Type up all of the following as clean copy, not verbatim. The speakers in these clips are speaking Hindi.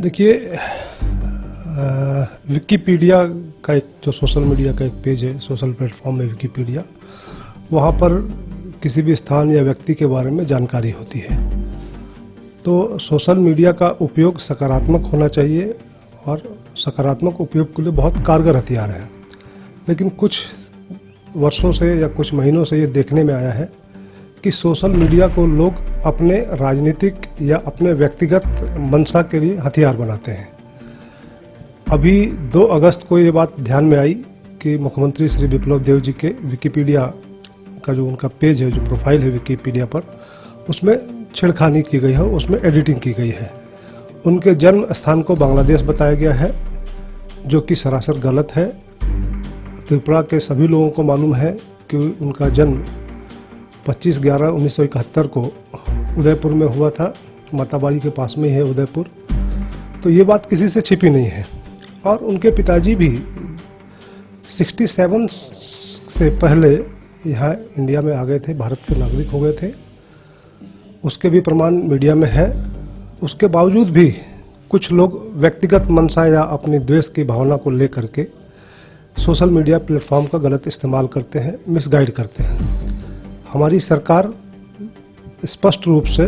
देखिए, विकिपीडिया का एक जो सोशल मीडिया का एक पेज है, सोशल प्लेटफॉर्म है विकिपीडिया, वहाँ पर किसी भी स्थान या व्यक्ति के बारे में जानकारी होती है। तो सोशल मीडिया का उपयोग सकारात्मक होना चाहिए और सकारात्मक उपयोग के लिए बहुत कारगर हथियार है। लेकिन कुछ वर्षों से या कुछ महीनों से ये देखने में आया है कि सोशल मीडिया को लोग अपने राजनीतिक या अपने व्यक्तिगत मंशा के लिए हथियार बनाते हैं। अभी 2 अगस्त को ये बात ध्यान में आई कि मुख्यमंत्री श्री विप्लव देव जी के विकिपीडिया का जो उनका पेज है, जो प्रोफाइल है विकिपीडिया पर, उसमें छेड़खानी की गई है, उसमें एडिटिंग की गई है। उनके जन्म स्थान को बांग्लादेश बताया गया है, जो कि सरासर गलत है। त्रिपुरा के सभी लोगों को मालूम है कि उनका जन्म 25/11/1971 को उदयपुर में हुआ था। माताबाड़ी के पास में ही है उदयपुर। तो ये बात किसी से छिपी नहीं है। और उनके पिताजी भी 67 से पहले यहाँ इंडिया में आ गए थे, भारत के नागरिक हो गए थे। उसके भी प्रमाण मीडिया में है। उसके बावजूद भी कुछ लोग व्यक्तिगत मंशा या अपनी द्वेष की भावना को लेकर के सोशल मीडिया प्लेटफॉर्म का गलत इस्तेमाल करते हैं, मिसगाइड करते हैं। हमारी सरकार स्पष्ट रूप से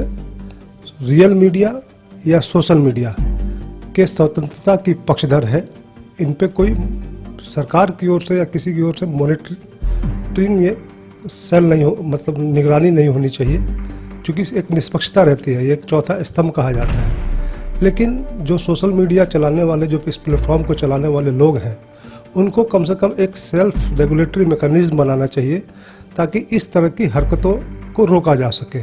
रियल मीडिया या सोशल मीडिया के स्वतंत्रता की पक्षधर है। इन पे कोई सरकार की ओर से या किसी की ओर से मॉनिटरिंग ये सेल नहीं हो, मतलब निगरानी नहीं होनी चाहिए, क्योंकि एक निष्पक्षता रहती है। ये एक चौथा स्तंभ कहा जाता है। लेकिन जो सोशल मीडिया चलाने वाले, जो इस प्लेटफॉर्म को चलाने वाले लोग हैं, उनको कम से कम एक सेल्फ रेगुलेटरी मैकेनिज्म बनाना चाहिए, ताकि इस तरह की हरकतों को रोका जा सके।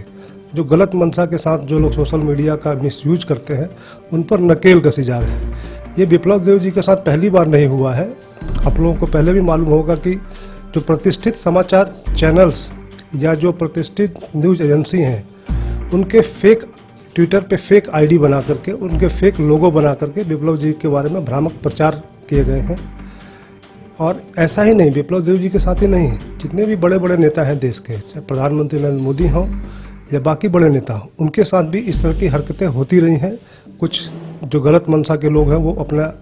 जो गलत मंशा के साथ जो लोग सोशल मीडिया का मिसयूज करते हैं, उन पर नकेल कसी जा रही है। ये विप्लव देव जी के साथ पहली बार नहीं हुआ है। आप लोगों को पहले भी मालूम होगा कि जो प्रतिष्ठित समाचार चैनल्स या जो प्रतिष्ठित न्यूज एजेंसी हैं, उनके फेक ट्विटर पे फेक आईडी बना करके, उनके फेक लोगो बना करके विप्लव जी के बारे में भ्रामक प्रचार किए गए हैं। और ऐसा ही नहीं, विप्लव देव जी के साथ ही नहीं, जितने भी बड़े बड़े नेता हैं देश के, चाहे प्रधानमंत्री नरेंद्र मोदी हों या बाकी बड़े नेता हों, उनके साथ भी इस तरह की हरकतें होती रही हैं। कुछ जो गलत मंशा के लोग हैं, वो अपना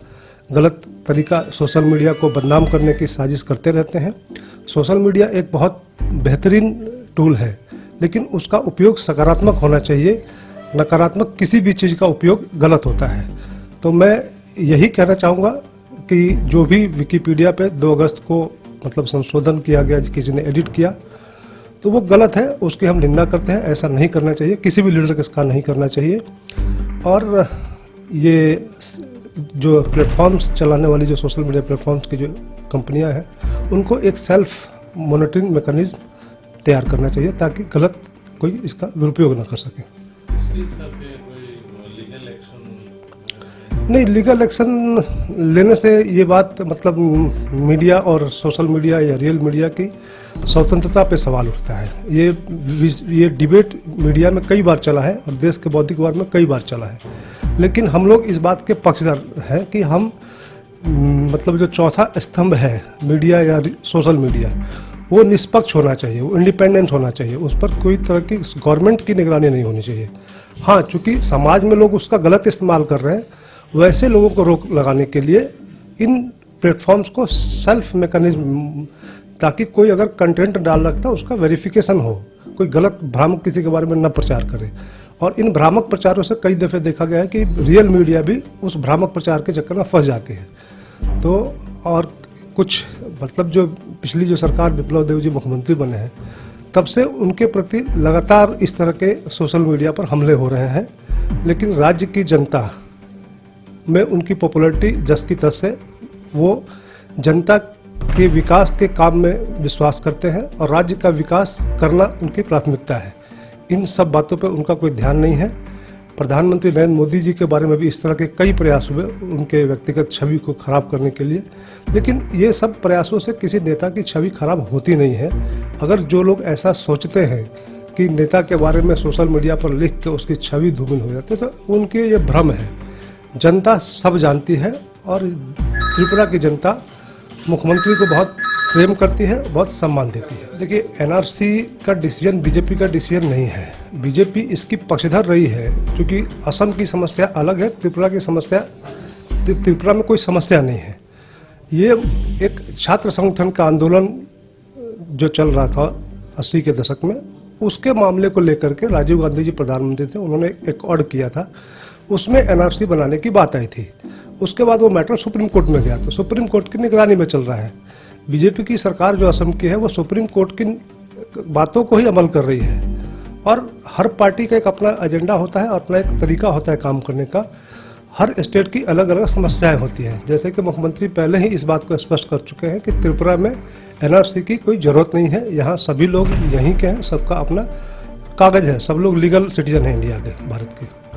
गलत तरीका सोशल मीडिया को बदनाम करने की साजिश करते रहते हैं। सोशल मीडिया एक बहुत बेहतरीन टूल है, लेकिन उसका उपयोग सकारात्मक होना चाहिए। नकारात्मक किसी भी चीज़ का उपयोग गलत होता है। तो मैं यही कहना चाहूँगा कि जो भी विकिपीडिया पे 2 अगस्त को मतलब संशोधन किया गया, किसी ने एडिट किया, तो वो गलत है, उसकी हम निंदा करते हैं। ऐसा नहीं करना चाहिए, किसी भी लीडर के इसका नहीं करना चाहिए। और ये जो प्लेटफॉर्म्स चलाने वाली, जो सोशल मीडिया प्लेटफॉर्म्स की जो कंपनियां हैं, उनको एक सेल्फ मॉनिटरिंग मैकेनिज्म तैयार करना चाहिए, ताकि गलत कोई इसका दुरुपयोग ना कर सके। नहीं, लीगल एक्शन लेने से ये बात मतलब मीडिया और सोशल मीडिया या रियल मीडिया की स्वतंत्रता पे सवाल उठता है। ये डिबेट मीडिया में कई बार चला है और देश के बौद्धिक वाद में कई बार चला है। लेकिन हम लोग इस बात के पक्षधर हैं कि हम मतलब जो चौथा स्तंभ है मीडिया या सोशल मीडिया, वो निष्पक्ष होना चाहिए, वो इंडिपेंडेंट होना चाहिए। उस पर कोई तरह की गवर्नमेंट की निगरानी नहीं होनी चाहिए। हाँ, चूँकि समाज में लोग उसका गलत इस्तेमाल कर रहे हैं, वैसे लोगों को रोक लगाने के लिए इन प्लेटफॉर्म्स को सेल्फ मैकेनिज्म, ताकि कोई अगर कंटेंट डाल रखता है उसका वेरिफिकेशन हो, कोई गलत भ्रामक किसी के बारे में न प्रचार करे। और इन भ्रामक प्रचारों से कई दफ़े देखा गया है कि रियल मीडिया भी उस भ्रामक प्रचार के चक्कर में फंस जाती है। तो और कुछ मतलब जो पिछली जो सरकार विप्लव देव जी मुख्यमंत्री बने हैं, तब से उनके प्रति लगातार इस तरह के सोशल मीडिया पर हमले हो रहे हैं। लेकिन राज्य की जनता में उनकी पॉपुलैरिटी जस की तस है। वो जनता के विकास के काम में विश्वास करते हैं और राज्य का विकास करना उनकी प्राथमिकता है। इन सब बातों पर उनका कोई ध्यान नहीं है। प्रधानमंत्री नरेंद्र मोदी जी के बारे में भी इस तरह के कई प्रयास हुए उनके व्यक्तिगत छवि को खराब करने के लिए, लेकिन ये सब प्रयासों से किसी नेता की छवि खराब होती नहीं है। अगर जो लोग ऐसा सोचते हैं कि नेता के बारे में सोशल मीडिया पर लिख के उसकी छवि धूमिल हो जाती है, तो उनके ये भ्रम है। जनता सब जानती है और त्रिपुरा की जनता मुख्यमंत्री को बहुत प्रेम करती है, बहुत सम्मान देती है। देखिए, एनआरसी का डिसीजन बीजेपी का डिसीजन नहीं है। बीजेपी इसकी पक्षधर रही है, क्योंकि असम की समस्या अलग है, त्रिपुरा की समस्या, त्रिपुरा में कोई समस्या नहीं है। ये एक छात्र संगठन का आंदोलन जो चल रहा था 80 के दशक में, उसके मामले को लेकर के राजीव गांधी जी प्रधानमंत्री थे, उन्होंने एक ऑर्डर किया था, उसमें एनआरसी बनाने की बात आई थी। उसके बाद वो मैटर सुप्रीम कोर्ट में गया, तो सुप्रीम कोर्ट की निगरानी में चल रहा है। बीजेपी की सरकार जो असम की है, वो सुप्रीम कोर्ट की बातों को ही अमल कर रही है, और हर पार्टी का एक अपना एजेंडा होता है, अपना एक तरीका होता है काम करने का। हर स्टेट की अलग अलग समस्याएं होती हैं। जैसे कि मुख्यमंत्री पहले ही इस बात को स्पष्ट कर चुके हैं कि त्रिपुरा में एनआरसी की कोई जरूरत नहीं है, यहाँ सभी लोग यहीं के हैं, सबका अपना कागज है, सब लोग लीगल सिटीजन हैं इंडिया के, भारत के।